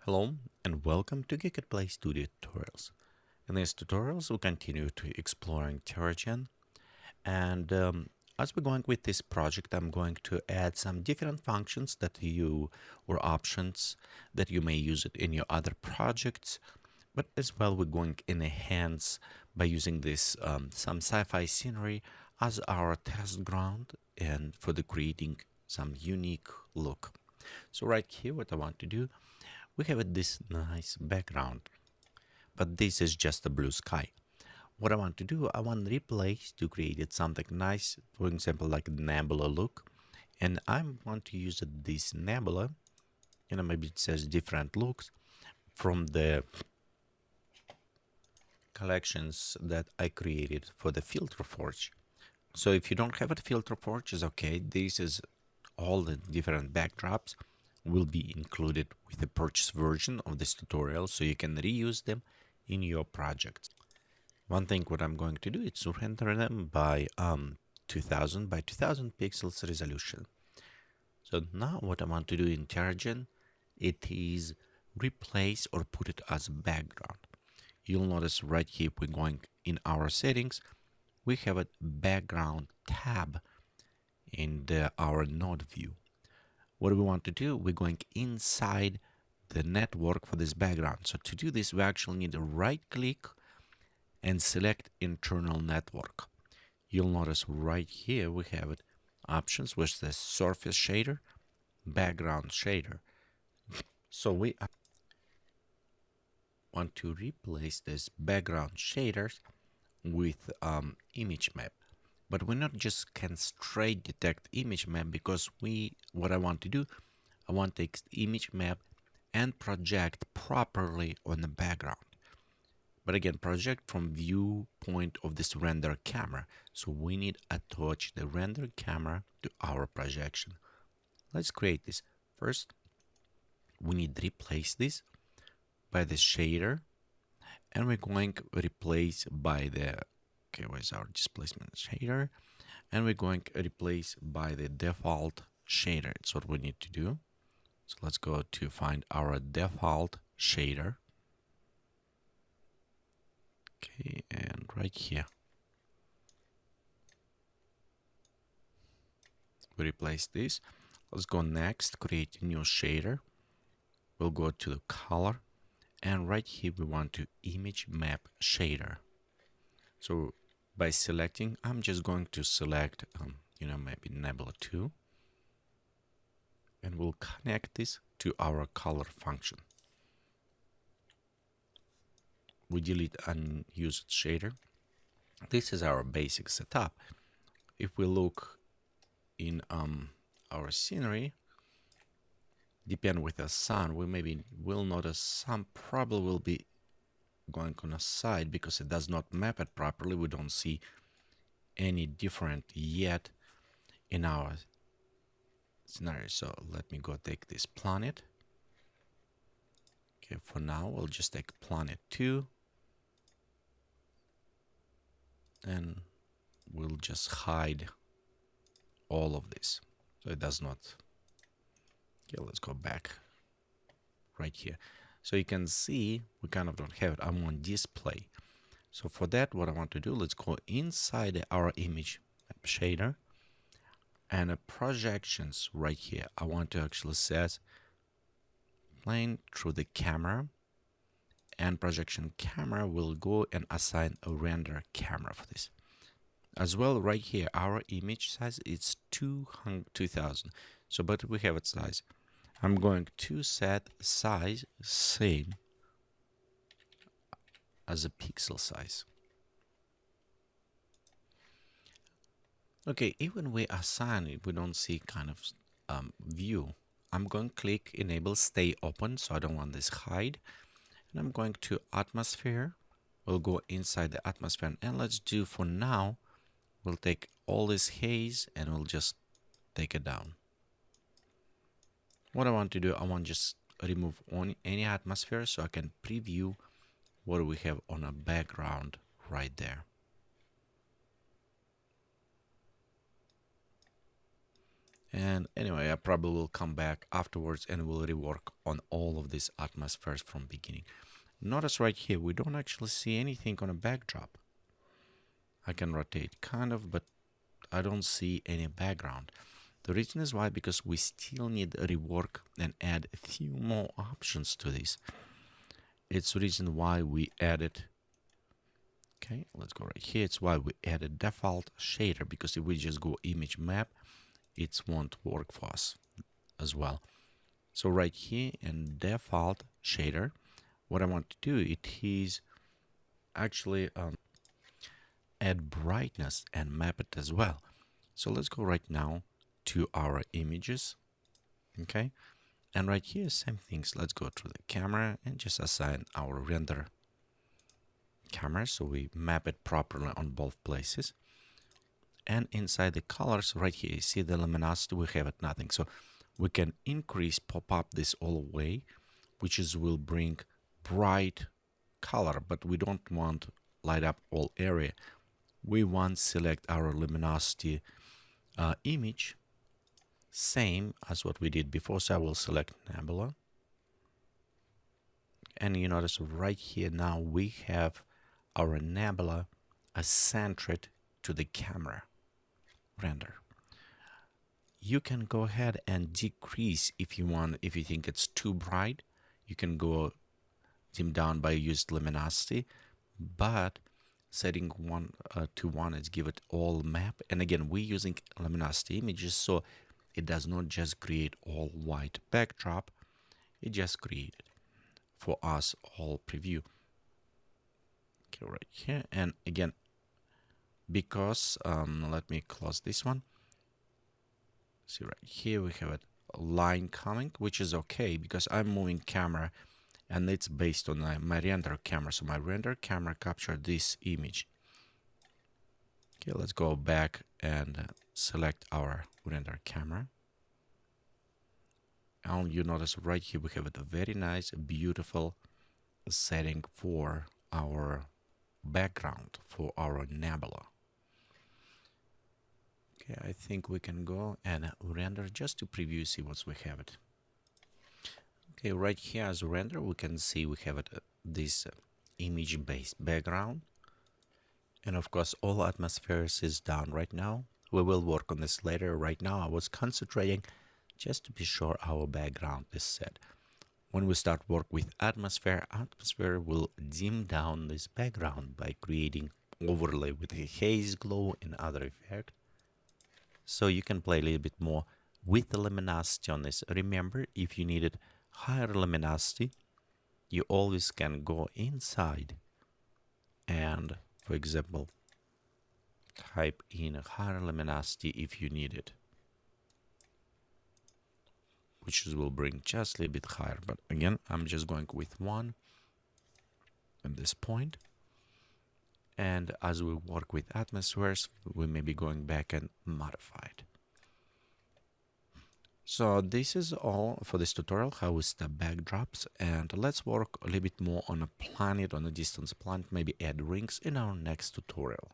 Hello and welcome to Geekatplay Studio Tutorials. In these tutorials, we'll continue to exploring Terragen, and as we're going with this project, I'm going to add some different functions that you or options that you may use it in your other projects, but as well we're going to enhance by using this some sci-fi scenery as our test ground and for the creating some unique look. So right here, what I want to do, we have this nice background, but this is just a blue sky. What I want to do, I want to replace to create it something nice, for example, like a nebula look. And I want to use this nebula, maybe it says different looks from the collections that I created for the filter forge. So if you don't have a filter forge, is okay. This is all the different backdrops will be included with the purchase version of this tutorial, so you can reuse them in your project. One thing what I'm going to do is to render them by 2000 by 2000 pixels resolution. So now what I want to do in Terragen, it is replace or put it as a background. You'll notice right here we're going in our settings, we have a background tab in our node view. What do we want to do? We're going inside the network for this background. So to do this, we actually need to right click and select internal network. You'll notice right here we have it options with the surface shader, background shader. So we want to replace this background shaders with image map. But we're not just can straight detect image map, because what I want to do, I want to take image map and project properly on the background. But again, project from viewpoint of this render camera. So we need to attach the render camera to our projection. Let's create this. First, we need to replace this by the shader, and we're going to replace by the where's our displacement shader, and we're going to replace by the default shader. It's what we need to do. So let's go to find our default shader. Okay, and right here we replace this. Let's go next, create a new shader. We'll go to the color, and right here we want to image map shader. So by selecting, I'm just going to select, maybe Nebula 2. And we'll connect this to our color function. We delete unused shader. This is our basic setup. If we look in our scenery, depend with the sun, we will notice some probably will be going on a side because it does not map it properly. We don't see any different yet in our scenario. So let me go take this planet. Okay, for now we'll just take planet 2 and we'll just hide all of this so it does not. Okay, let's go back right here. So you can see we kind of don't have it. I'm on display. So for that, what I want to do, let's go inside our image shader and projections right here. I want to actually set plane through the camera, and projection camera will go and assign a render camera for this. As well, right here, our image size is 2000. So, but we have its size. I'm going to set size same as a pixel size. Okay, even we assign it, we don't see kind of view. I'm going to click enable stay open, so I don't want this hide. And I'm going to atmosphere. We'll go inside the atmosphere, and let's do for now, we'll take all this haze and we'll just take it down. What I want to do, I want to just remove any atmosphere so I can preview what we have on a background right there. And anyway, I probably will come back afterwards and will rework on all of these atmospheres from beginning. Notice right here, we don't actually see anything on a backdrop. I can rotate kind of, but I don't see any background. The reason is why, because we still need a rework and add a few more options to this. It's the reason why we added, okay, let's go right here. It's why we added default shader, because if we just go image map, it won't work for us as well. So right here in default shader, what I want to do, it is actually add brightness and map it as well. So let's go right now to our images, okay, and right here same things. Let's go to the camera and just assign our render camera so we map it properly on both places. And inside the colors right here, you see the luminosity, we have it nothing, so we can increase, pop up this all away, which is will bring bright color, but we don't want light up all area. We want select our luminosity image, same as what we did before. So I will select nebula, and you notice right here now we have our nebula centered to the camera render. You can go ahead and decrease if you want. If you think it's too bright, you can go dim down by used luminosity, but setting 1 to 1 is give it all map. And again, we're using luminosity images, so it does not just create all white backdrop, it just created for us all preview. Okay, right here. And again, because let me close this one. See right here we have a line coming, which is okay because I'm moving camera and it's based on my render camera. So my render camera captured this image. Okay, let's go back and select our render camera. And you notice right here we have a very nice, beautiful setting for our background, for our nebula. Okay, I think we can go and render just to preview, see what we have it. Okay, right here as render, we can see we have it this image-based background. And of course, all atmospheres is down right now. We will work on this later. Right now, I was concentrating just to be sure our background is set. When we start work with atmosphere will dim down this background by creating overlay with a haze, glow, and other effect. So you can play a little bit more with the luminosity on this. Remember, if you needed higher luminosity, you always can go inside and, for example, type in higher luminosity if you need it, which will bring just a little bit higher. But again, I'm just going with 1 at this point. And as we work with atmospheres, we may be going back and modify it. So this is all for this tutorial, how we step backdrops, and let's work a little bit more on a planet, on a distance planet, maybe add rings in our next tutorial.